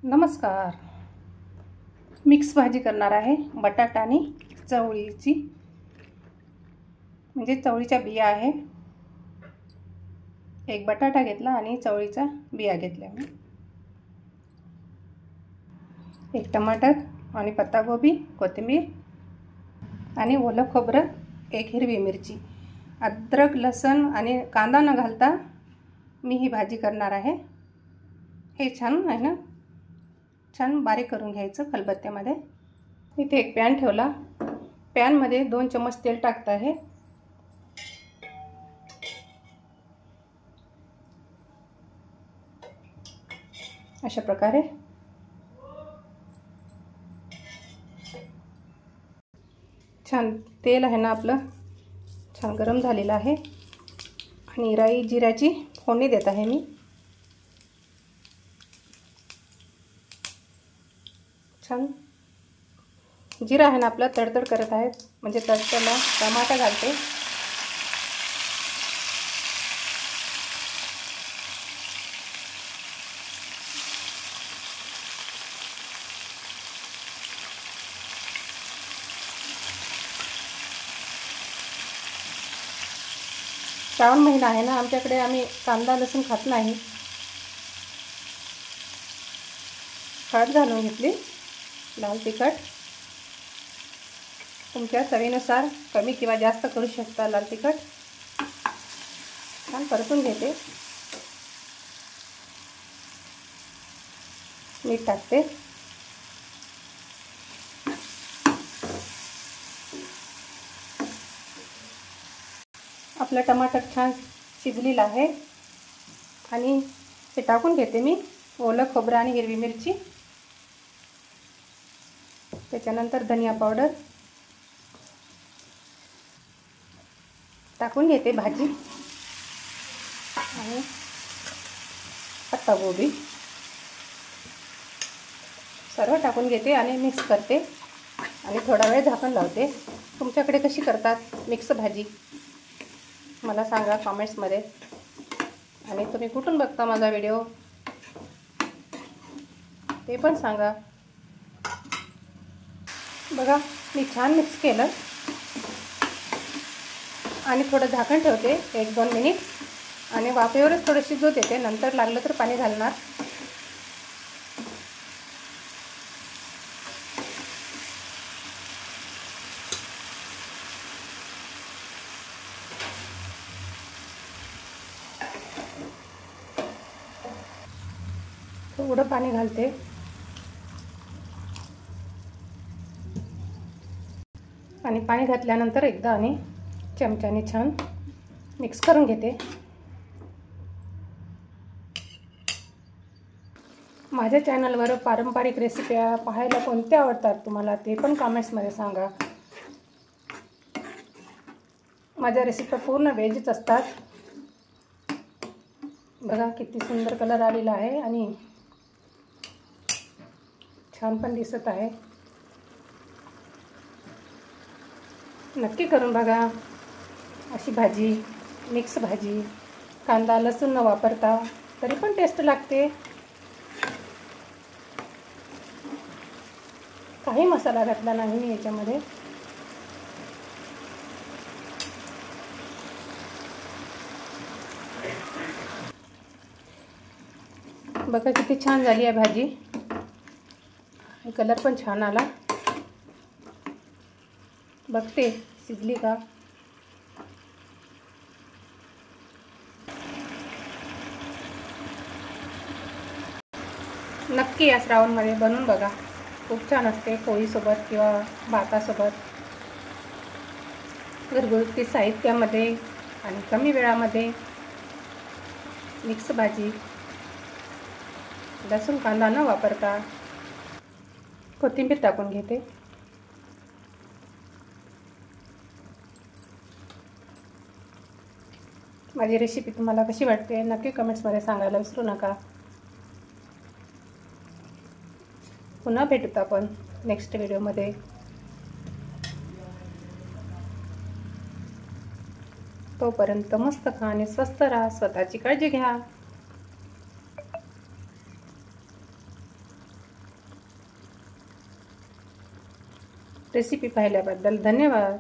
नमस्कार. मिक्स भाजी करणार आहे. बटाटा आणि चवळीची, म्हणजे चवळीच्या बिया आहे. एक बटाटा घेतला आणि चवळीच्या बिया घेतल्या मी. एक टमाटर आणि पत्तागोबी, कोथिंबीर आणि ओलं खोबरं, एक हिरवी मिरची, अद्रक, लसूण आणि कांदा न घालता मी ही भाजी करणार आहे. हे छान आहे ना, छान बारीक करून घ्यायचं खलबत्त्यामध्ये. इथे एक पॅन ठेवला. पॅनमध्ये 2 चम्मच तेल टाकत आहे. अशा प्रकारे छान तेल आहे ना आपलं छान गरम झालेलं आहे आणि राई जिऱ्याची फोडणी देत आहे मी. छान जिरा आहे ना आपला तडतड करत आहे, म्हणजे तडतडला टमाटा घालते. श्रावण महिना आहे ना, आमच्याकडे आम्ही कांदा लसूण खात नाही. हळद घालून घेतली, लाल तिखट तुमच्या चवीनुसार कमी किंवा जास्त करू शकता. लाल तिखट छान परतून घेते. मीठ टाकते. आपलं टमाटर छान शिजलेलं आहे आणि ते टाकून घेते मी. ओलं खोबरं आणि हिरवी मिरची, त्याच्यानंतर धनिया पावडर टाकून घेते. भाजी आणि पत्तागोबी सर्व टाकून घेते आणि मिक्स करते आणि थोडा वेळ झाकण लावते. तुमच्याकडे कशी करतात मिक्स भाजी मला सांगा कमेंट्समध्ये. आणि तुम्ही कुठून बघता माझा व्हिडिओ ते पण सांगा. बघा मी छान मिक्स केलं आणि थोडं झाकण ठेवते 1-2 मिनिट आणि वाफेवरच थोडं शिजू देते. नंतर लागलं तर पाणी घालणार. थोडं पाणी घालते आणि पाणी घातल्यानंतर एकदा आणि चमच्याने छान मिक्स करून घेते. माझ्या चॅनलवर पारंपरिक रेसिप्या पाहायला कोणत्या आवडतात तुम्हाला ते पण कमेंट्समध्ये सांगा. माझ्या रेसिप्या पूर्ण व्हेजच असतात. बघा किती सुंदर कलर आलेला आहे आणि छान पण दिसत आहे. नक्की करून बघा अशी भाजी, मिक्स भाजी. कांदा लसूण न वापरता तरी पण टेस्ट लागते. काही मसाला घातला नाही मी याच्यामध्ये. बघा किती छान झाली आहे भाजी. कलर पण छान आला. बघते शिजली का. नक्की या श्रावणमध्ये बनवून बघा. खूप छान असते पोळीसोबत किंवा भातासोबत. घरगुती साहित्यामध्ये आणि कमी वेळामध्ये मिक्स भाजी. लसूण कांदा न वापरता कोथिंबीर टाकून घेते. माझी रेसिपी तुम्हाला कशी वाटते नक्की कमेंट्समध्ये सांगायला विसरू नका. पुन्हा भेटूत आपण नेक्स्ट व्हिडिओमध्ये. तोपर्यंत मस्त खा आणि स्वस्त राहा. स्वतःची काळजी घ्या. रेसिपी पाहिल्याबद्दल धन्यवाद.